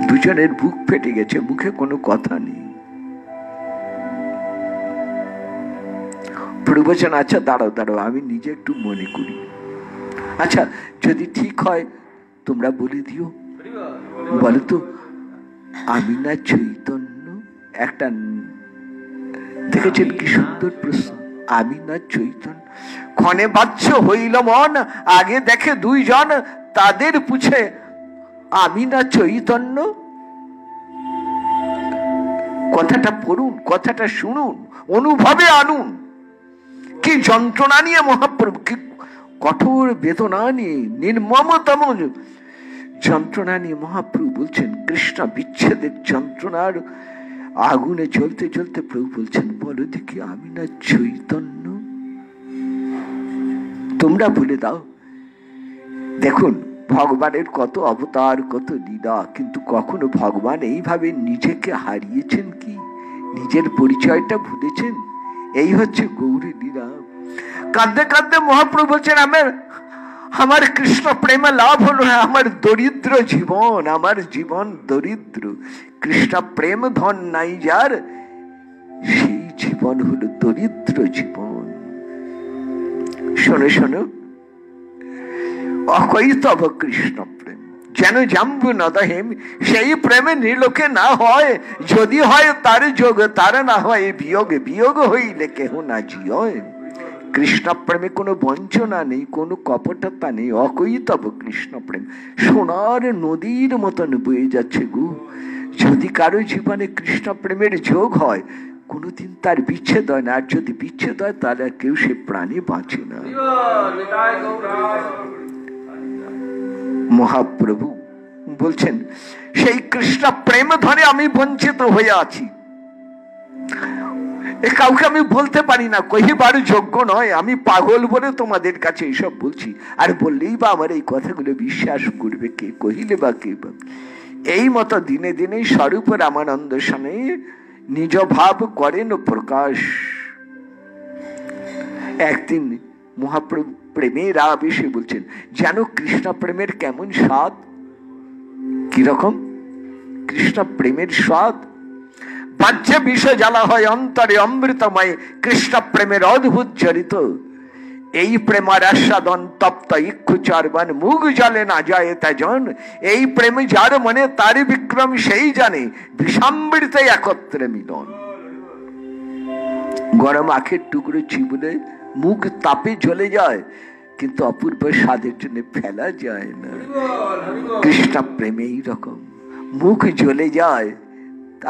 দুজনের বুক ফেটে গেছে, মুখে কোনো কথা নেই। প্রভু বলছেন, আচ্ছা দাঁড়াও দাঁড়াও, আমি নিজে একটু মনে করি। আচ্ছা যদি ঠিক হয় তোমরা বলে দিও। বলো তো আমি না চৈতন্য? একটা দেখেছেন কি সুন্দর প্রশ্ন। আমি না চৈতন্য? ক্ষণে বাচ্চ হইল মন, আগে দেখে দুইজন, তাদের পুছে আমি না চৈতন্য? কথাটা পড়ুন, কথাটা শুনুন, অনুভবে আনুন। কি যন্ত্রণা নিয়ে মহাপ্রভু, কি কঠোর বেদনা নিয়ে, নির্মমতম যন্ত্রণা নিয়ে মহাপ্রভু বলছেন। কৃষ্ণ বিচ্ছেদের যন্ত্রণার আগুনে জ্বলতে জ্বলতে প্রভু বলছেন, বলো দেখি আমি না চৈতন্য? তোমরা বলে দাও। দেখুন ভগবানের কত অবতার, কত লীলা, কিন্তু কখনো ভগবান এইভাবে নিজেকে হারিয়েছেন কি? নিজের পরিচয়টা ভুলেছেন? এই হচ্ছে গৌরী লীলা। কাঁদতে কাঁদতে মহাপ্রভু বলছেন, আমার কৃষ্ণ প্রেমে লাভ হলো না, আমার দরিদ্র জীবন, আমার জীবন দরিদ্র। কৃষ্ণ প্রেম ধন নাই যার, সেই জীবন হলো দরিদ্র জীবন। শোনো শোনো, অকৈতব কৃষ্ণ প্রেম যেন জাম্বু নদহেম, সেই প্রেমে নির্লোকে না হয়, যদি হয় তার যোগ, তার না হয় বিয়োগ, বিয়োগ হইলে কেহ না জিয়। কৃষ্ণ প্রেমে কোনো বঞ্চনা নেই, কোনো কপটতা নেই, অকৈতব কৃষ্ণ প্রেম সোনার নদীর মতন বয়ে যাচ্ছে গো। যদি কারো জীবনে কৃষ্ণ প্রেমের যোগ হয় কোনোদিন তার বিচ্ছেদ হয় না, আর যদি বিচ্ছেদ হয় তাহলে আর কেউ সে প্রাণে বাঁচে না। মহাপ্রভু বলছেন সেই কৃষ্ণ প্রেম ধরে আমি বঞ্চিত হয়ে আছি, কাউকে আমি বলতে পারি না, কহিবার যোগ্য নয়, আমি পাগল বলে তোমাদের কাছে এইসব বলছি। আর বললেই বা আমার এই কথাগুলো বিশ্বাস করবে কে, কহিলে বা কে? এই মতো দিনে দিনে স্বরূপ রামানন্দ স্বামী নিজ ভাব করেন প্রকাশ। একদিন মহাপ্রভু প্রেমের আবেশে বলছেন যেন কৃষ্ণ প্রেমের কেমন স্বাদ, কিরকম কৃষ্ণ প্রেমের স্বাদ। বাহ্যে বিষ জ্বালা হয় অন্তরে অমৃতময়, কৃষ্ণ প্রেমের অদ্ভুত চরিত। এই প্রেমার আস্বাদন তপ্ত ইক্ষু চারবান, মুখ জলে না যায় তেজন। এই প্রেম যার মনে তার বিক্রম সেই জানে, বিষামৃত একত্রে মিলন। গরম আখের টুকরো চিবুলে মুখ তাপে জ্বলে যায়, কিন্তু অপূর্ব স্বাদের জন্য ফেলা যায় না। কৃষ্ণ প্রেমে এই রকম, মুখ জ্বলে যায়,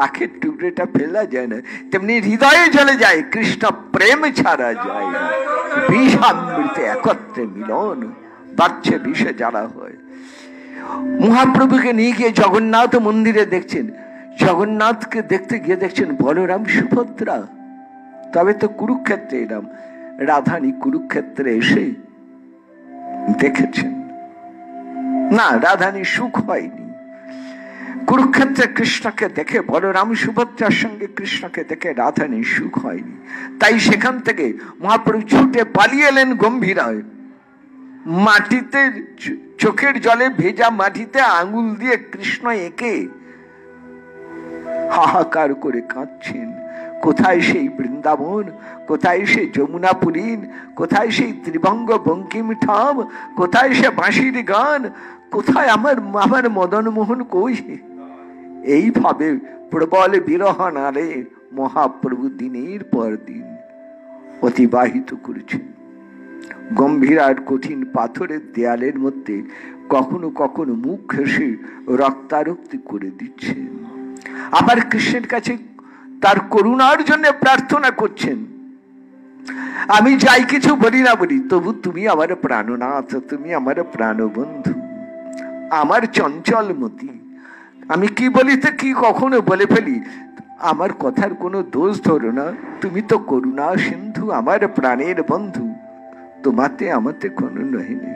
আখের টুকরোটা ফেলা যায় না, তেমনি হৃদয়ে জ্বলে যায়, কৃষ্ণ প্রেম ছাড়া যায় না। বিষামৃত একত্রে মিলন, বাচ্চা বিষে জ্বালা হয়। মহাপ্রভুকে নিয়ে গিয়ে জগন্নাথ মন্দিরে দেখছেন, জগন্নাথকে দেখতে গিয়ে দেখছেন বলরাম সুভদ্রা। তবে তো কুরুক্ষেত্রে এলাম, রাধানী কুরুক্ষেত্রে এসে দেখেছেন না, রাধানী সুখ হয়নি। কুরুক্ষেত্রে কৃষ্ণকে দেখে, বলরাম সুভদ্রার সঙ্গে কৃষ্ণকে দেখে রাধানী সুখ হয়নি। তাই সেখান থেকে মহাপ্রভু ছুটে পালিয়ে এলেন গম্ভীরায়। মাটিতে, চোখের জলে ভেজা মাটিতে আঙুল দিয়ে কৃষ্ণ এঁকে হাহাকার করে কাঁদছেন। কোথায় সেই বৃন্দাবন, কোথায় সেই যমুনা পুরীন, কোথায় সেই ত্রিভঙ্গ বঙ্কিম ঠাম, কোথায় সে বাঁশির গান, কোথায় আমার আমার মদন মোহন কই? এইভাবে প্রবল বিরহ নালে মহাপ্রভু দিনের পর দিন অতিবাহিত করেছেন। গম্ভীরার কঠিন পাথরের দেয়ালের মধ্যে কখনো কখনো মুখ ঘেঁষে রক্তারক্তি করে দিচ্ছেন, আবার কৃষ্ণের কাছে তার করুণার জন্য প্রার্থনা করছেন। আমি যাই কিছু বলি না বলি, তবু তুমি আমার প্রাণনাথ, তুমি আমার প্রাণবন্ধু, আমার চঞ্চল মতি। আমি কি বলিতে কি কখনো বলে ফেলি, আমার কথার কোনো দোষ ধরো না। তুমি তো করুণা সিন্ধু, আমার প্রাণের বন্ধু, তোমাতে আমাতে কোনো নহিনি।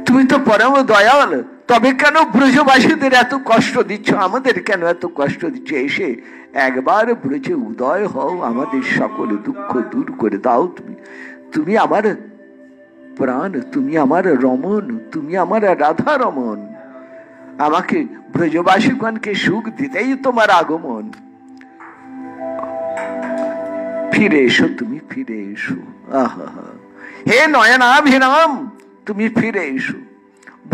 তুমি তো পরম দয়াল, তবে কেন ব্রজবাসীদের এত কষ্ট দিচ্ছ, আমাদের কেন এত কষ্ট দিচ্ছ? এসে একবার ব্রজে উদয় হও, আমাদের সকল দুঃখ দূর করে দাও। তুমি তুমি আমার প্রাণ, তুমি আমার রমণ, তুমি আমার রাধা রমণ। আমাকে ব্রজবাসীগণকে সুখ দিতেই তোমার আগমন। ফিরে এসো, তুমি ফিরে এসো। আহা, হে নয়নাভিরাম, তুমি ফিরে এসো।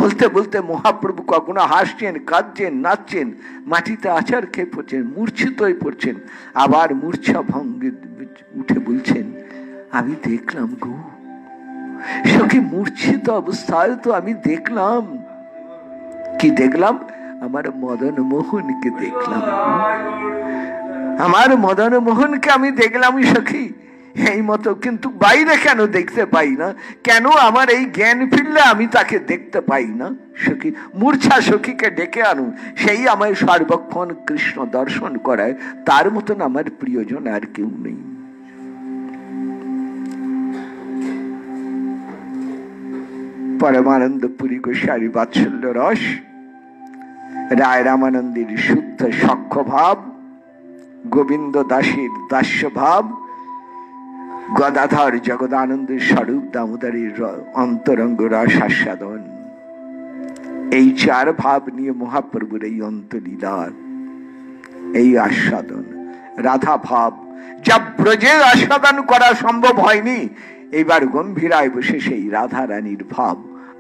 বলতে বলতে মহাপ্রভু কখনো হাসছেন, কাঁদছেন, নাচছেন, মাটিতে আছাড় খেয়ে পড়ছেন, মূর্ছিত হয়ে পড়ছেন, আবার মূর্ছা ভঙ্গে উঠে বলছেন আমি দেখলাম গো সখী, মূর্ছিত অবস্থায় তো আমি দেখলাম। কি দেখলাম? আমার মদন মোহনকে দেখলাম, আমার মদন মোহনকে আমি দেখলাম সখী। এই মতো কিন্তু বাইরে কেন দেখতে পাই না? কেন আমার এই জ্ঞান ফিরলে আমি তাকে দেখতে পাই না? সখী, মূর্ছা সখীকে ডেকে আনুন, সেই আমায় সর্বক্ষণ কৃষ্ণ দর্শন করায়। তার মতন আমার প্রিয়জন আর কেউ নেই। পরমানন্দ পুরী গোস্বামী বাৎসল্য রস, রায় রামানন্দের শুদ্ধ সখ্য ভাব, গোবিন্দ দাসের দাস্য ভাব, গদাধর জগদানন্দের স্বরূপ দামোদরের অন্তরঙ্গ রস আস্বাদন, এই চার ভাব নিয়ে মহাপ্রভুর এই অন্তলীলার এই আস্বাদন। রাধা ভাব যা ব্রজের আস্বাদন করা সম্ভব হয়নি, এইবার গম্ভীরায় বসে সেই রাধা রানীর ভাব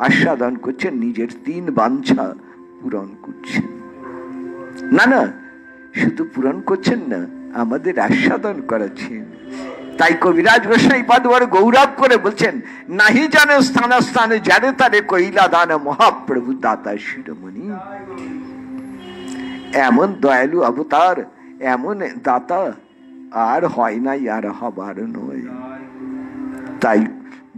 আস্বাদন করছেন, নিজের 3 বাঞ্ছা পূরণ করছেন। না না, শুধু পূরণ করছেন না, আমাদের আস্বাদন করাচ্ছেন। তাই কবিরাজ গোসাইপাদ বড় গৌরব করে বলছেন, নাহি জানে স্থান স্থানে জানে তারে কইলা দান মহাপ্রভু দাতা শিরোমণি। এমন দয়ালু অবতার, এমন দাতা আর হয় নাই, আর হবার নয়। তাই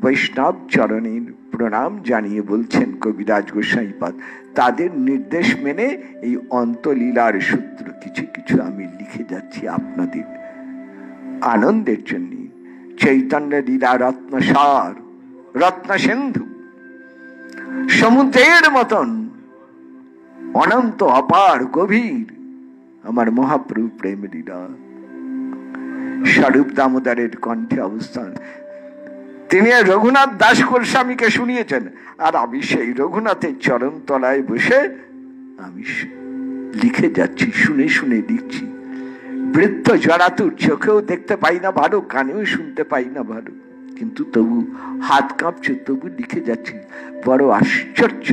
বৈষ্ণব চরণের প্রণাম জানিয়ে বলছেন কবিরাজ গোসাইপাদ, তাদের নির্দেশ মেনে এই অন্তলীলার সূত্র কিছু কিছু আমি লিখে যাচ্ছি আপনাদের আনন্দের জন্য। চৈতন্য লীলা রত্নসার, রত্ন সিন্ধু, সমুদ্রের মতন অনন্ত অপার গভীর আমার মহাপ্রভু প্রেম লীলা। স্বরূপ দামোদরের কণ্ঠে অবস্থান। তিনি রঘুনাথ দাস গোস্বামীকে শুনিয়েছেন, আর আমি সেই রঘুনাথের চরণ তলায় বসে আমি লিখে যাচ্ছি, শুনে শুনে লিখছি। বৃদ্ধ জরাতুর, চোখেও দেখতে পাই না ভালো, কানেও শুনতে পাই না ভালো, কিন্তু তবু হাত কাঁপছে, তবু লিখে যাচ্ছি। বড় আশ্চর্য,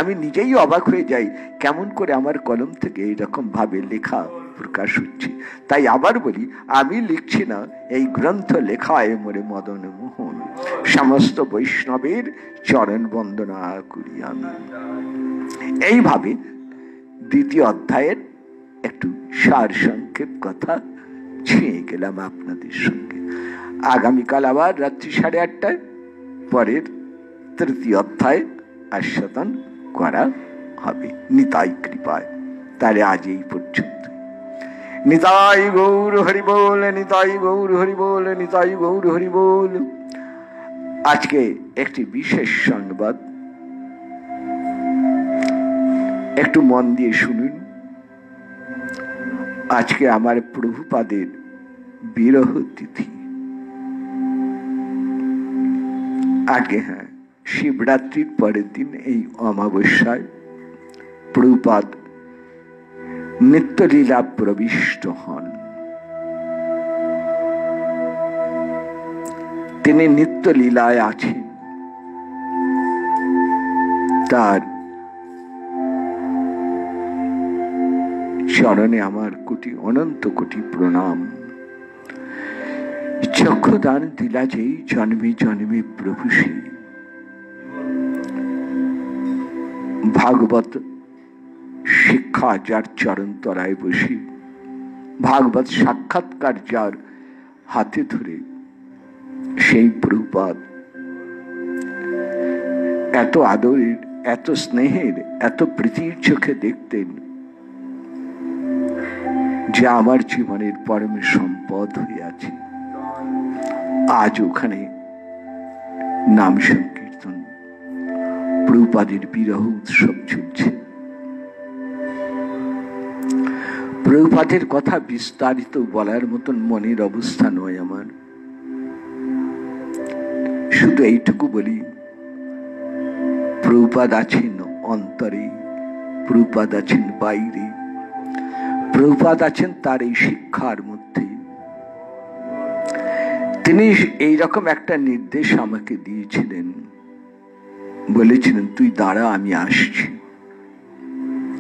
আমি নিজেই অবাক হয়ে যাই কেমন করে আমার কলম থেকে এইরকম ভাবে লেখা প্রকাশ হচ্ছে। তাই আবার বলি, আমি লিখছি না, এই গ্রন্থ লেখায় মোরে মদন মোহন। সমস্ত বৈষ্ণবের চরণ বন্দনা করি আমি। এইভাবে দ্বিতীয় অধ্যায়ের একটু সার সংক্ষেপ কথা ছিঁড়ে গেলাম আপনাদের সঙ্গে। আগামীকাল আবার রাত্রি 8:30টায় পরের তৃতীয় অধ্যায় আস্বাদন করা হবে নিতাই কৃপায়। তাহলে আজ এই পর্যন্ত। নিতাই গৌর হরি বল, নিতাই গৌর হরি বল, নিতাই গৌর হরি বল। আজকে একটি বিশেষ সংবাদ, একটু মন দিয়ে শুনুন। আজকে আমার প্রভুপাদের বিরহ তিথি। আগে হ্যাঁ, শিবরাত্রির পরের দিন এই অমাবস্যায় প্রভুপাদ নিত্যলীলা প্রবিষ্ট হন। তিনি নিত্যলীলায় আছেন। তার চরণে আমার কোটি অনন্ত কোটি প্রণাম। চক্ষুদান দিলা যেই জন্মে জন্মে প্রভু সেই। ভাগবত শিক্ষা যার চরণ তলায় বসি, ভাগবত সাক্ষাৎকার যার হাতে ধরে, সেই প্রভুপাদ এত আদরের, এত স্নেহের, এত প্রীতির চোখে দেখতেন, যে আমার জীবনের পরম সম্পদ হয়ে আছে। আজ ওখানে নাম সংকীর্তন, প্রভুপাদের বিরহ উৎসব চলছে। প্রভুপাদের কথা বিস্তারিত বলার মতন মনের অবস্থা নয় আমার। শুধু এইটুকু বলি, প্রভুপাদ আছেন অন্তরে, প্রভুপাদ আছেন বাইরে, প্রভুপাদ আছেন তার এই শিক্ষার মধ্যে। তিনি এইরকম একটা নির্দেশ আমাকে দিয়েছিলেন, বলেছিলেন তুই দাঁড়া, আমি আসছি।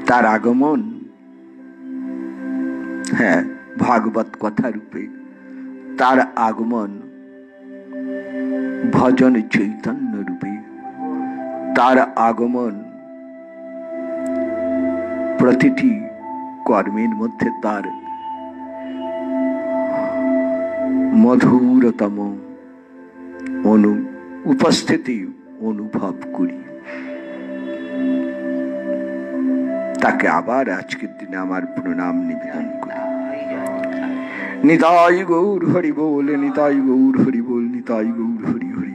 তার আগমন, হ্যাঁ, ভাগবত কথা রূপে তার আগমন, ভজন চৈতন্য রূপে তার আগমন, প্রতিটি কর্মের মধ্যে তার মধুরতম উপস্থিতি অনুভব করি। তাকে আবার আজকের দিনে আমার প্রণাম নিবেদন করি। নিতাই গৌর হরি বল, নিতাই গৌর হরি বল, নিতাই গৌর হরি হরি।